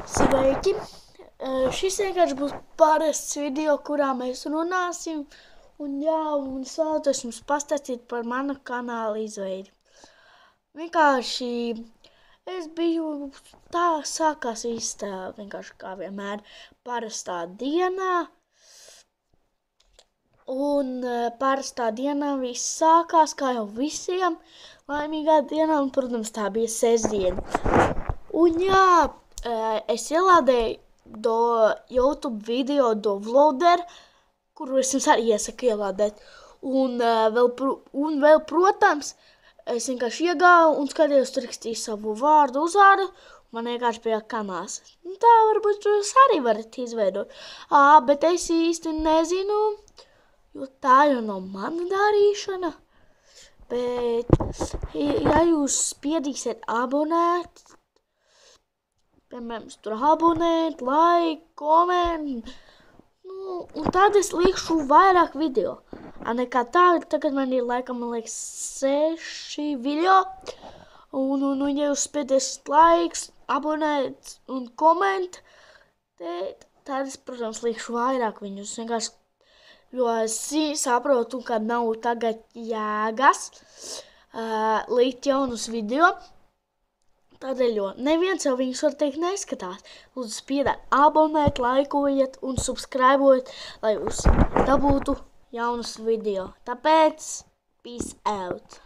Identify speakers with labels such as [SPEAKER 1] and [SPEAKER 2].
[SPEAKER 1] Sveiki! Šis vienkārši būs parasts video, kurā mēs runāsim. Un es vēlētos jums pastāstīt par manu kanāla izveidi. Vienkārši es biju, tā sākās viss tā vienkārši kā vienmēr parastā dienā. Un parastā dienā viss sākās kā jau visiem laimīgā dienā, un, protams, tā bija sestdiena. Un es ielādēju YouTube video Dovloader, kuru es jums arī iesaku ielādēt. Un vēl, protams, es vienkārši iegāju un skatījos, tur rakstīju savu vārdu, uzvārdu, un man vienkārši bija kanāls. Tā varbūt jūs arī varat izveidot. Bet es īsti nezinu, jo tā jau nav mana darīšana. Bet, ja jūs spiedīsiet abonēt, piemēram, tur abonēt, like, koment, un tad es likšu vairāk video. Nekā tagad man ir laikam, man liekas, 6 video. Un ja jūs spiediesiet likes, abonēt un koment, tad es, protams, likšu vairāk viņus. Vienkārši, jo es saprotu, ka nav tagad jēgas likt jaunus video. Tādēļ, jo neviens jau viņus var teikt neskatās. Lūdzu, spiediet abonēt, laikojiet un subscribojiet, lai jūs dabūtu jaunus video. Tāpēc, peace out!